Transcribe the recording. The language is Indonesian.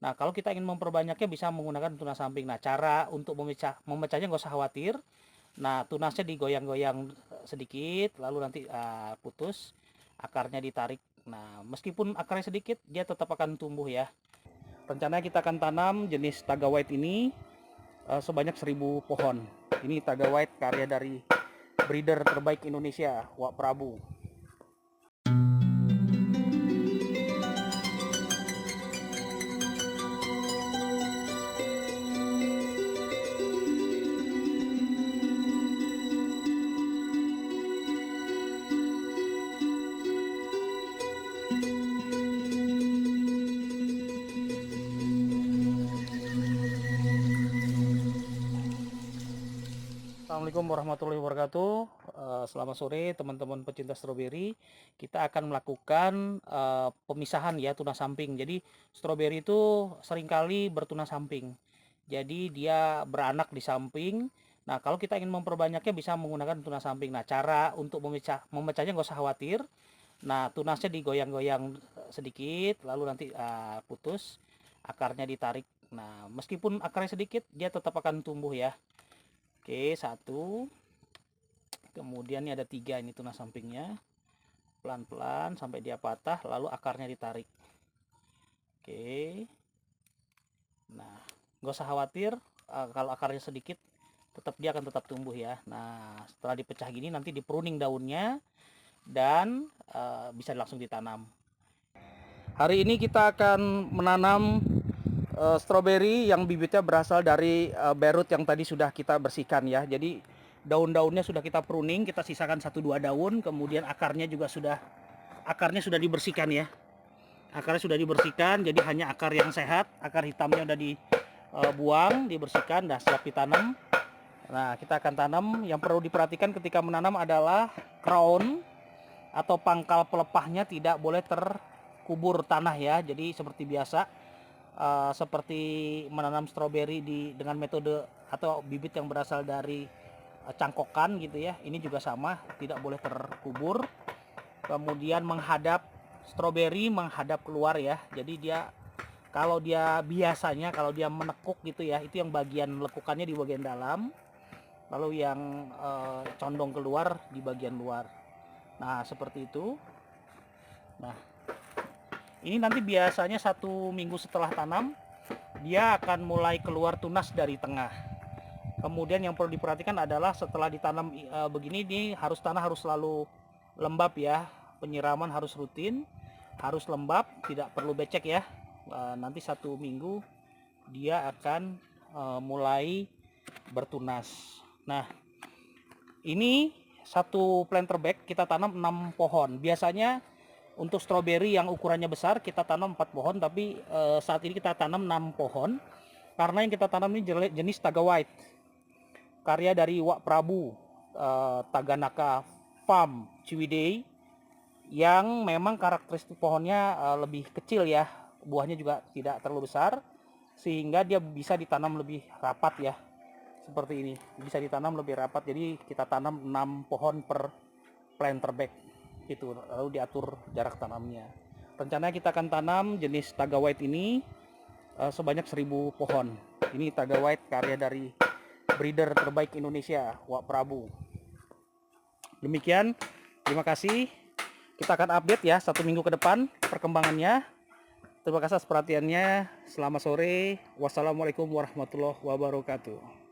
Nah, kalau kita ingin memperbanyaknya bisa menggunakan tunas samping. Nah, cara untuk memecahnya nggak usah khawatir. Nah, tunasnya digoyang-goyang sedikit, lalu nanti putus, akarnya ditarik. Nah, meskipun akarnya sedikit, dia tetap akan tumbuh ya. Rencananya kita akan tanam jenis Taga White ini sebanyak 1000 pohon. Ini Taga White karya dari breeder terbaik Indonesia, Wak Prabu. Assalamualaikum warahmatullahi wabarakatuh. Selamat sore teman-teman pecinta stroberi. Kita akan melakukan pemisahan ya tunas samping. Jadi stroberi itu seringkali bertunas samping. Jadi dia beranak di samping. Nah, kalau kita ingin memperbanyaknya bisa menggunakan tunas samping. Nah, cara untuk memecahnya nggak usah khawatir. Nah, tunasnya digoyang-goyang sedikit, lalu nanti putus, akarnya ditarik. Nah, meskipun akarnya sedikit, dia tetap akan tumbuh ya. Oke, 1, kemudian ini ada 3, ini tunas sampingnya, pelan-pelan sampai dia patah, lalu akarnya ditarik. Oke, nah nggak usah khawatir kalau akarnya sedikit, dia akan tetap tumbuh ya. Nah, setelah dipecah gini nanti di pruning daunnya dan bisa langsung ditanam. Hari ini kita akan menanam stroberi yang bibitnya berasal dari berut yang tadi sudah kita bersihkan ya. Jadi daun-daunnya sudah kita pruning, kita sisakan 1-2 daun, kemudian akarnya sudah dibersihkan ya. Akarnya sudah dibersihkan, jadi hanya akar yang sehat, akar hitamnya udah dibuang, dibersihkan, dah siap ditanam. Nah, kita akan tanam. Yang perlu diperhatikan ketika menanam adalah crown atau pangkal pelepahnya tidak boleh terkubur tanah ya. Jadi seperti biasa, seperti menanam stroberi dengan metode atau bibit yang berasal dari cangkokan gitu ya, ini juga sama, tidak boleh terkubur. Kemudian stroberi menghadap keluar ya, jadi kalau dia menekuk gitu ya, itu yang bagian lekukannya di bagian dalam, lalu yang condong keluar di bagian luar. Nah, seperti itu. Nah, ini nanti biasanya 1 minggu setelah tanam dia akan mulai keluar tunas dari tengah. Kemudian yang perlu diperhatikan adalah setelah ditanam begini, tanah harus selalu lembab ya. Penyiraman harus rutin, harus lembab, tidak perlu becek ya. Nanti 1 minggu dia akan mulai bertunas. Nah, ini satu planter bag kita tanam 6 pohon. Biasanya untuk stroberi yang ukurannya besar kita tanam 4 pohon, tapi saat ini kita tanam 6 pohon karena yang kita tanam ini jenis Taga White karya dari Wak Prabu, Taganaka Farm Ciwidey, yang memang karakteristik pohonnya lebih kecil ya, buahnya juga tidak terlalu besar sehingga dia bisa ditanam lebih rapat ya, seperti ini, bisa ditanam lebih rapat. Jadi kita tanam 6 pohon per planter bag itu, lalu diatur jarak tanamnya. Rencananya kita akan tanam jenis Taga White ini sebanyak 1000 pohon. Ini Taga White karya dari breeder terbaik Indonesia, Wak Prabu. Demikian, terima kasih. Kita akan update ya 1 minggu ke depan perkembangannya. Terima kasih atas perhatiannya. Selamat sore. Wassalamualaikum warahmatullahi wabarakatuh.